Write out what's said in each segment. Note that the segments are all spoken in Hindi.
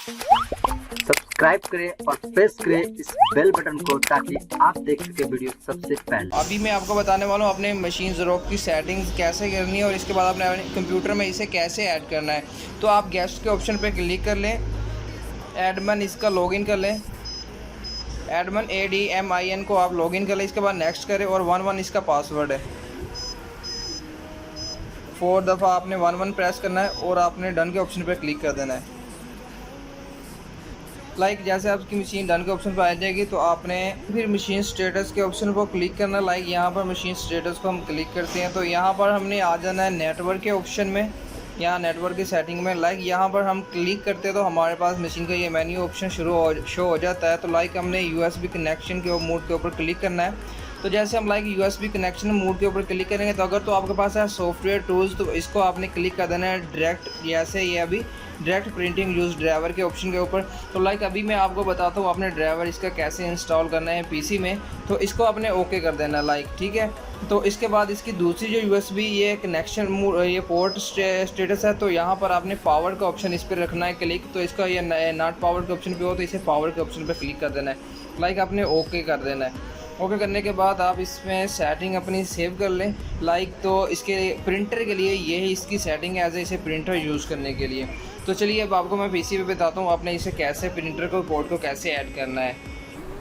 सब्सक्राइब करें और प्रेस करें इस बेल बटन को ताकि आप देख सके वीडियो सबसे पहले। अभी मैं आपको बताने वाला हूँ अपने मशीन ज़ेरोक्स की सेटिंग्स कैसे करनी है और इसके बाद आपने अपने कंप्यूटर में इसे कैसे ऐड करना है। तो आप गेस्ट के ऑप्शन पे क्लिक कर लें, एडमिन इसका लॉगिन कर लें, एडमिन ADMIN को आप लॉगिन कर लें। इसके बाद नेक्स्ट करें और 11 इसका पासवर्ड है। 4 दफ़ा आपने 11 प्रेस करना है और आपने डन के ऑप्शन पर क्लिक कर देना है। जैसे आपकी मशीन डन के ऑप्शन पर आ जाएगी तो आपने फिर मशीन स्टेटस के ऑप्शन पर क्लिक करना है। यहाँ पर मशीन स्टेटस को हम क्लिक करते हैं तो यहाँ पर हमने आ जाना है नेटवर्क के ऑप्शन में। यहाँ नेटवर्क की सेटिंग में यहाँ पर हम क्लिक करते हैं तो हमारे पास मशीन का ये मेन्यू ऑप्शन शो हो जाता है। तो हमने USB कनेक्शन के मोड के ऊपर क्लिक करना है। तो जैसे हम USB कनेक्शन मोड के ऊपर क्लिक करेंगे तो अगर तो आपके पास है सॉफ्टवेयर टूल्स तो इसको आपने क्लिक कर देना है डायरेक्ट, जैसे ये अभी डायरेक्ट प्रिंटिंग यूज़ ड्राइवर के ऑप्शन के ऊपर। तो अभी मैं आपको बताता हूँ आपने ड्राइवर इसका कैसे इंस्टॉल करना है PC में। तो इसको आपने ओके कर देना ठीक है। तो इसके बाद इसकी दूसरी जो USB ये कनेक्शन ये पोर्ट स्टेटस है तो यहाँ पर आपने पावर का ऑप्शन इस पर रखना है क्लिक। तो इसका ये नॉट पावर के ऑप्शन पे हो तो इसे पावर के ऑप्शन पे क्लिक कर देना है। आपने ओके कर देना है। ओके करने के बाद आप इसमें सेटिंग अपनी सेव कर लें। तो इसके प्रिंटर के लिए ये ही इसकी सेटिंग है एज ए इसे प्रिंटर यूज़ करने के लिए। तो चलिए अब आपको मैं PC पे बताता हूँ आपने इसे कैसे प्रिंटर को पोर्ट को कैसे ऐड करना है।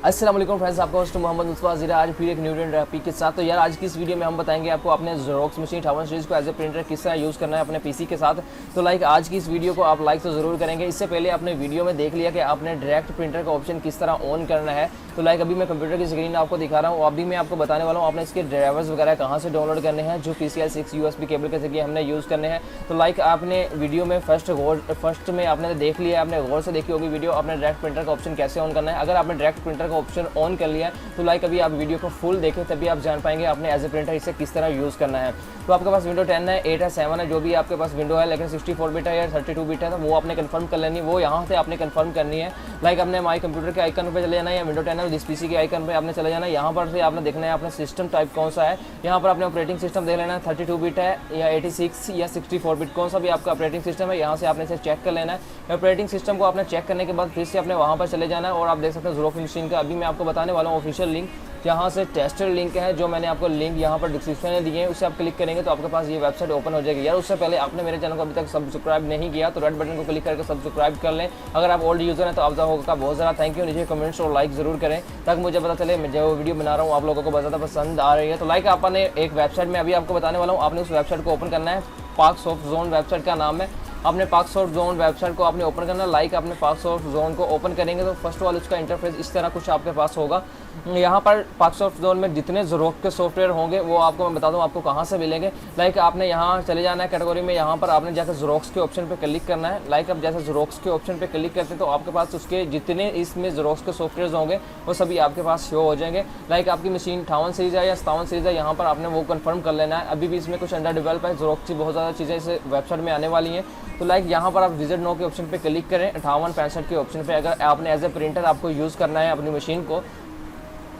अस्सलाम वालेकुम फ्रेंड्स, आपका होस्ट मोहम्मद मुस्तफा ज़ीरा आज फिर एक न्यू टॉपिक के साथ। तो यार आज की इस वीडियो में हम बताएंगे आपको अपने ज़ेरोक्स मशीन 58 सीरीज़ को एज ए प्रिंटर किस तरह यूज़ करना है अपने PC के साथ। तो आज की इस वीडियो को आप लाइक तो ज़रूर करेंगे। इससे पहले आपने वीडियो में देख लिया कि आपने डायरेक्ट प्रिंटर का ऑप्शन किस तरह ऑन करना है। तो अभी मैं कंप्यूटर की स्क्रीन आपको दिखा रहा हूँ। अभी मैं आपको बताने वाला हूँ आपने इसके ड्राइवर्स वगैरह कहाँ से डाउनलोड करने हैं जो PCI 6 USB केबल के जरिए हमने यूज़ करने हैं। तो आपने वीडियो में फर्स्ट में आपने देख लिया, आपने गौर से देखी होगी वीडियो, आपने डायरेक्ट प्रिंटर का ऑप्शन कैसे ऑन करना है। अगर आपने डायरेक्ट प्रिंटर का ऑप्शन ऑन कर लिया है तो अभी आप वीडियो को फुल देखें तभी आप जान पाएंगे आपने एज ए प्रिंटर इसे किस तरह यूज़ करना है। तो आपके पास विंडो 10 है, 8 है, 7 है, जो भी आपके पास विंडो है, लेकिन 64 बिट है या 32 बिट है तो वो आपने कंफर्म कर लेनी, वो यहाँ से आपने कंफर्म करनी है। आपने माई कंप्यूटर के आइकन पे चले जाना है या विंडो 10 है जिस PC के आइकन पे आपने चले जाना है। यहाँ पर से आपने देखना है अपना सिस्टम टाइप कौन सा है। यहाँ पर आपने ऑपरेटिंग सिस्टम देख लेना है 32 बिट है या 86 या 64 बिट, कौन सा भी आपका ऑपरेटिंग सिस्टम है यहाँ से आपने इसे चेक कर लेना है। ऑपरेटिंग सिस्टम को आपने चेक करने के बाद फिर से अपने वहाँ पर चले जाना है और आप देख सकते हैं ज़ेरोक्स मशीन का अभी मैं आपको बताने वाला हूँ ऑफिशियल लिंक, जहाँ से टेस्टर लिंक है जो मैंने आपको लिंक यहाँ पर डिस्क्रिप्शन में दिए हैं, उससे आप क्लिक करेंगे तो आपके पास ये वेबसाइट ओपन हो जाएगी। यार उससे पहले आपने मेरे चैनल को अभी तक सब्सक्राइब नहीं किया तो रेड बटन को क्लिक करके सब्सक्राइब कर लें। अगर आप ओल्ड यूज़र हैं तो आप होगा बहुत ज़्यादा थैंक यू। नीचे कमेंट्स और लाइक ज़रूर करें ताकि मुझे पता चले मैं जो वीडियो बना रहा हूँ आप लोगों को बहुत ज़्यादा पसंद आ रही है। तो आपने एक वेबसाइट में अभी आपको बताने वाला हूँ, आपने उस वेबसाइट को ओपन करना है। पार्क सॉफ्ट जोन वेबसाइट का नाम है। आपने पार्क सॉफ्ट जोन वेबसाइट को आपने ओपन करना है। आपने पार्क सॉफ्ट जोन को ओपन करेंगे तो फर्स्ट ऑफ ऑल उसका इंटरफेस इस तरह कुछ आपके पास होगा। यहाँ पर पार्क सॉफ्ट जोन में जितने ज़ेरोक्स के सॉफ्टवेयर होंगे वो आपको मैं बता दूँ आपको कहाँ से मिलेंगे। आपने यहाँ चले जाना है कैटेगरी में, यहाँ पर आपने जैसे ज़ेरोक्स के ऑप्शन पे क्लिक करना है। अब जैसे ज़ेरोक्स के ऑप्शन पे क्लिक करते हैं तो आपके पास उसके जितने इसमें ज़ेरोक्स के सॉफ्टवेयर होंगे वो सभी आपके पास शो हो जाएंगे। आपकी मशीन 58 सीरीज़ है या 57 सीरीज़ है, यहाँ पर आपने वो कन्फर्म कर लेना है। अभी भी इसमें कुछ अंडर डेवलप है, ज़ेरोक्स की बहुत ज़्यादा चीज़ें इस वेबसाइट में आने वाली हैं। तो यहाँ पर आप विजिट नो के ऑप्शन पे क्लिक करें, 5865 के ऑप्शन पे अगर आपने एज ए प्रिंटर आपको यूज़ करना है अपनी मशीन को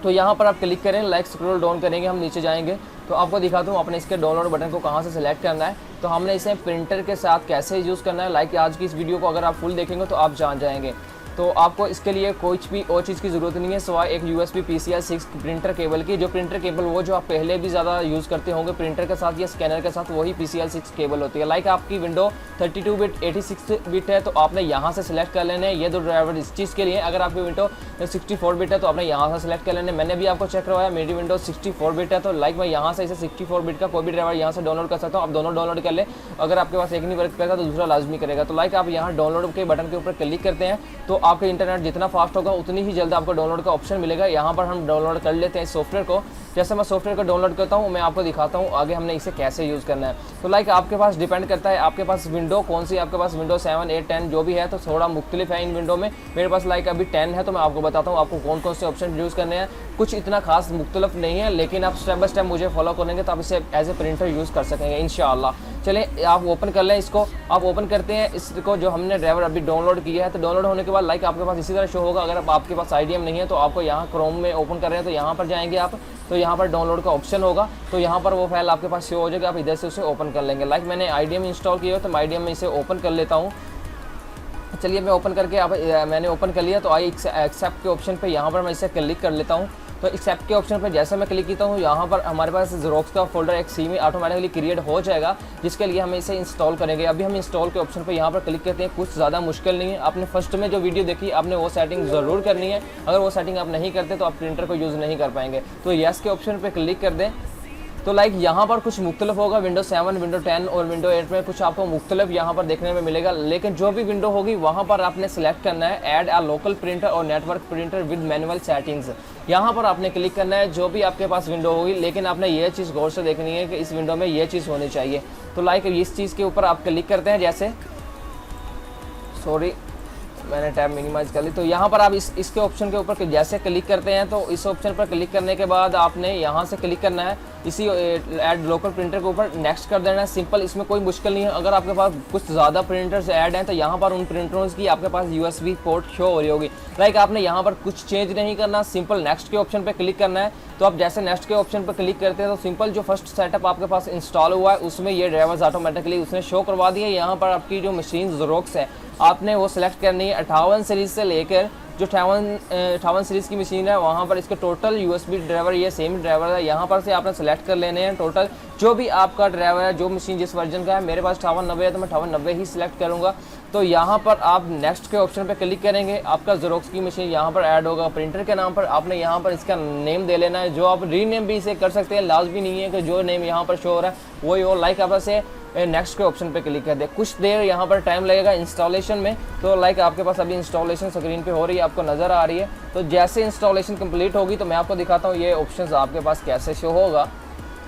तो यहाँ पर आप क्लिक करें। स्क्रॉल डाउन करेंगे, हम नीचे जाएंगे तो आपको दिखाता हूँ आपने इसके डाउनलोड बटन को कहाँ से सिलेक्ट करना है। तो हमने इसे प्रिंटर के साथ कैसे यूज़ करना है। आज की इस वीडियो को अगर आप फुल देखेंगे तो आप जान जाएंगे। तो आपको इसके लिए कुछ भी और चीज़ की ज़रूरत नहीं है सिवाय एक USB PCI 6 प्रिंटर केबल की। जो प्रिंटर केबल वो जो आप पहले भी ज़्यादा यूज़ करते होंगे प्रिंटर के साथ या स्कैनर के साथ, वही PCI 6 केबल होती है। आपकी विंडो 32 बिट 86 बिट है तो आपने यहाँ से सिलेक्ट कर लेने हैं ये दो ड्राइवर इस चीज़ के लिए। अगर आपकी विंडो 64 बिट है तो आपने यहाँ से सिलेक्ट कर लेने। मैंने भी आपको चेक करवाया मेरी विंडो 64 बिट है तो मैं यहाँ से इसे 64 बिट का कोई भी ड्राइवर यहाँ से डाउनलोड कर सकता हूँ। आप दोनों डाउनलोड कर ले। अगर आपके पास एक नहीं वर्क करेगा तो दूसरा लाजमी करेगा। तो आप यहाँ डाउनलोड के बटन के ऊपर क्लिक करते हैं तो आपके इंटरनेट जितना फास्ट होगा उतनी ही जल्द आपको डाउनलोड का ऑप्शन मिलेगा। यहाँ पर हम डाउनलोड कर लेते हैं सॉफ्टवेयर को। जैसे मैं सॉफ्टवेयर को डाउनलोड करता हूँ मैं आपको दिखाता हूँ आगे हमने इसे कैसे यूज़ करना है। तो आपके पास डिपेंड करता है आपके पास विंडो कौन सी, आपके पास विंडो 7, 8, 10 जो भी है तो थोड़ा मुख्तलिफ है इन विंडो में। मेरे पास अभी 10 है तो मैं आपको बताता हूँ आपको कौन कौन से ऑप्शन यूज़ करने हैं। कुछ इतना खास मुख्तलिफ नहीं है लेकिन आप स्टेप बाय स्टेप मुझे फॉलो करेंगे तो आप इसे एज ए प्रिंटर यूज़ कर सकेंगे इंशाअल्लाह। चलिए आप ओपन कर लें इसको। आप ओपन करते हैं इसको जो हमने ड्राइवर अभी डाउनलोड किया है। तो डाउनलोड होने के बाद आपके पास इसी तरह शो होगा। अगर आपके पास IDM नहीं है तो आपको यहाँ क्रोम में ओपन कर रहे हैं तो यहाँ पर जाएंगे आप तो यहाँ पर डाउनलोड का ऑप्शन होगा तो यहाँ पर वो फाइल आपके पास शो हो जाएगा। आप इधर से उसे ओपन कर लेंगे। मैंने IDM इंस्टॉल किया है तो मैं IDM में इसे ओपन कर लेता हूँ। चलिए मैं ओपन करके अब मैंने ओपन कर लिया। तो आई एक्सेप्ट के ऑप्शन पे यहाँ पर मैं इसे क्लिक कर लेता हूँ। तो एक्सेप्ट के ऑप्शन पर जैसे मैं क्लिक करता हूँ, यहाँ पर हमारे पास ज़ेरोक्स का फोल्डर एक सी में ऑटोमेटिकली क्रिएट हो जाएगा, जिसके लिए हम इसे इंस्टॉल करेंगे। अभी हम इंस्टॉल के ऑप्शन पर यहाँ पर क्लिक करते हैं। कुछ ज़्यादा मुश्किल नहीं है, आपने फर्स्ट में जो वीडियो देखी आपने वो सेटिंग ज़रूर करनी है। अगर वो सेटिंग आप नहीं करते तो आप प्रिंटर को यूज़ नहीं कर पाएंगे। तो येस के ऑप्शन पर क्लिक कर दें। तो लाइक यहाँ पर कुछ मुख्तलिफ होगा, विंडो 7, विंडो 10 और विंडो 8 में कुछ आपको मुख्तलिफ यहाँ पर देखने में मिलेगा। लेकिन जो भी विंडो होगी वहाँ पर आपने सेलेक्ट करना है ऐड अ लोकल प्रिंटर और network printer with manual settings. यहाँ पर आपने क्लिक करना है जो भी आपके पास विंडो होगी, लेकिन आपने ये चीज़ गौर से देखनी है कि इस विंडो में ये चीज़ होनी चाहिए। तो लाइक इस चीज़ के ऊपर आप क्लिक करते हैं, जैसे मैंने टैब मिनिमाइज कर ली। तो यहाँ पर आप इसके ऑप्शन के ऊपर जैसे क्लिक करते हैं, तो इस ऑप्शन पर क्लिक करने के बाद आपने यहाँ से क्लिक करना है इसी ऐड लोकल प्रिंटर के ऊपर, नेक्स्ट कर देना है। सिंपल, इसमें कोई मुश्किल नहीं है। अगर आपके पास कुछ ज़्यादा प्रिंटर्स ऐड हैं तो यहाँ पर उन प्रिंटर्स की आपके पास USB पोर्ट शो हो रही होगी। लाइक आपने यहाँ पर कुछ चेंज नहीं करना, सिंपल नेक्स्ट के ऑप्शन पर क्लिक करना है। तो आप जैसे नेक्स्ट के ऑप्शन पर क्लिक करते हैं तो सिंपल जो फर्स्ट सेटअप आपके पास इंस्टॉल हुआ है उसमें ये ड्राइवर्स ऑटोमेटिकली उसने शो करवा दिए। यहाँ पर आपकी जो मशीन ज़ेरोक्स है आपने वो सिलेक्ट करनी है 58 सीरीज़ से लेकर जो 58 सीरीज़ की मशीन है वहाँ पर इसके टोटल USB ड्राइवर ये सेम ड्राइवर है। यहाँ पर से आपने सेलेक्ट कर लेने हैं टोटल जो भी आपका ड्राइवर है, जो मशीन जिस वर्जन का है। मेरे पास 5890 है तो मैं 5890 ही सिलेक्ट करूँगा। तो यहाँ पर आप नेक्स्ट के ऑप्शन पे क्लिक करेंगे, आपका ज़ेरोक्स की मशीन यहाँ पर ऐड होगा प्रिंटर के नाम पर। आपने यहाँ पर इसका नेम दे लेना है, जो आप रीनेम भी इसे कर सकते हैं, लाजमी नहीं है कि जो नेम यहाँ पर शो हो रहा है वही हो। लाइक आप ऐसे नेक्स्ट के ऑप्शन पे क्लिक कर दे। कुछ देर यहाँ पर टाइम लगेगा इंस्टॉलेशन में। तो लाइक आपके पास अभी इंस्टॉलेशन स्क्रीन पे हो रही है, आपको नज़र आ रही है। तो जैसे इंस्टॉलेशन कंप्लीट होगी तो मैं आपको दिखाता हूँ ये ऑप्शंस आपके पास कैसे शो होगा।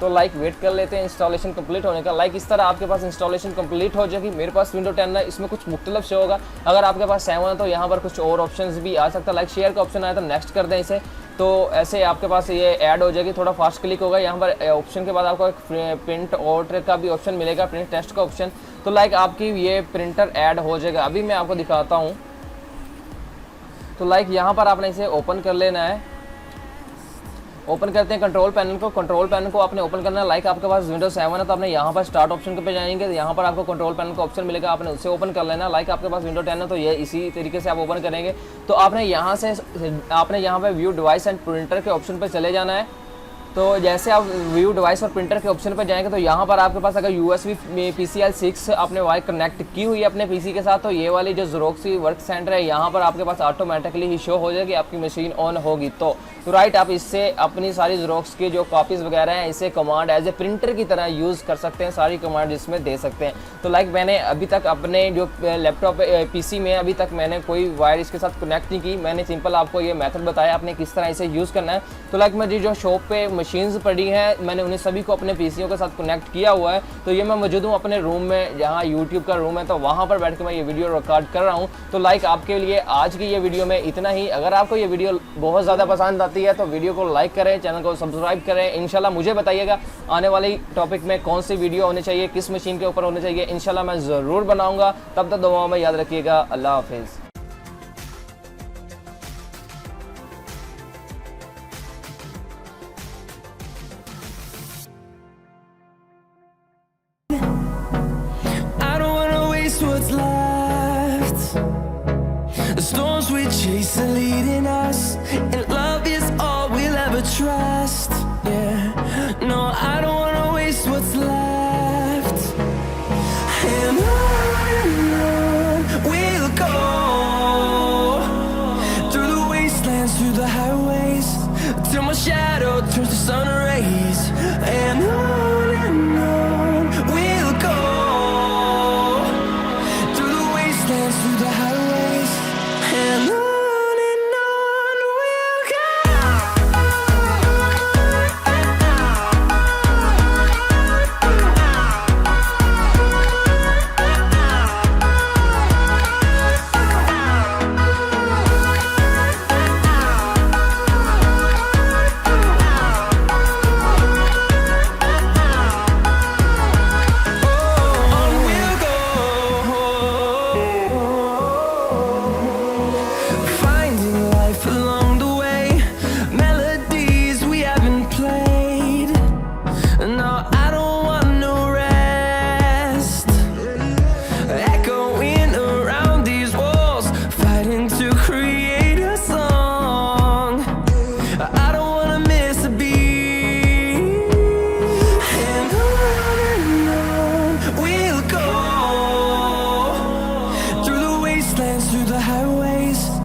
तो लाइक वेट कर लेते हैं इंस्टॉलेशन कंप्लीट होने का। लाइक इस तरह आपके पास इंस्टॉलेशन कंप्लीट हो जाएगी। मेरे पास विंडो 10 है, इसमें कुछ मुख्तलिफ शो होगा। अगर आपके पास 7 है तो यहाँ पर कुछ और ऑप्शंस भी आ सकता है। लाइक शेयर का ऑप्शन आया तो नेक्स्ट कर दें इसे, तो ऐसे आपके पास ये ऐड हो जाएगी। थोड़ा फास्ट क्लिक होगा। यहाँ पर ऑप्शन के बाद आपको एक प्रिंट आउट का भी ऑप्शन मिलेगा, प्रिंट टेस्ट का ऑप्शन। तो लाइक आपकी ये प्रिंटर ऐड हो जाएगा। अभी मैं आपको दिखाता हूँ। तो लाइक यहाँ पर आपने इसे ओपन कर लेना है। ओपन करते हैं कंट्रोल पैनल को। कंट्रोल पैनल को आपने ओपन करना है। लाइक आपके पास विंडो 7 है तो आपने यहाँ पर स्टार्ट ऑप्शन पे जाएंगे, तो यहाँ पर आपको कंट्रोल पैनल का ऑप्शन मिलेगा, आपने उससे ओपन कर लेना। लाइक आपके पास विंडो 10 है तो ये इसी तरीके से आप ओपन करेंगे। तो आपने यहाँ पे व्यू डिवाइस एंड प्रिंटर के ऑप्शन पर चले जाना है। तो जैसे आप व्यू डिवाइस और प्रिंटर के ऑप्शन पर जाएंगे तो यहाँ पर आपके पास अगर USB PCI 6 आपने वायर कनेक्ट की हुई है अपने PC के साथ, तो ये वाली जो ज़ेरोक्स वर्क सेंटर है यहाँ पर आपके पास ऑटोमेटिकली ही शो हो जाएगी, आपकी मशीन ऑन होगी। तो राइट, आप इससे अपनी सारी ज़ेरोक्स की जो कॉपीज़ वगैरह हैं इसे कमांड एज ए प्रिंटर की तरह यूज़ कर सकते हैं, सारी कमांड इसमें दे सकते हैं। तो लाइक मैंने अभी तक अपने जो लैपटॉप PC में अभी तक मैंने कोई वायर इसके साथ कनेक्ट नहीं की। मैंने सिंपल आपको ये मेथड बताया आपने किस तरह इसे यूज़ करना है। तो लाइक मेरी जो शॉप पे मशीन्स पड़ी हैं मैंने उन्हें सभी को अपने PCओं के साथ कनेक्ट किया हुआ है। तो ये मैं मौजूद हूँ अपने रूम में, जहाँ YouTube का रूम है, तो वहाँ पर बैठ के मैं ये वीडियो रिकॉर्ड कर रहा हूँ। तो लाइक आपके लिए आज की ये वीडियो में इतना ही। अगर आपको ये वीडियो बहुत ज़्यादा पसंद आती है तो वीडियो को लाइक करें, चैनल को सब्सक्राइब करें। इंशाल्लाह मुझे बताइएगा आने वाली टॉपिक में कौन सी वीडियो होनी चाहिए, किस मशीन के ऊपर होनी चाहिए। इंशाल्लाह मैं ज़रूर बनाऊँगा। तब तक दुआओं में याद रखिएगा। अल्लाह हाफिज़। What's left? The storms we chase are leading us.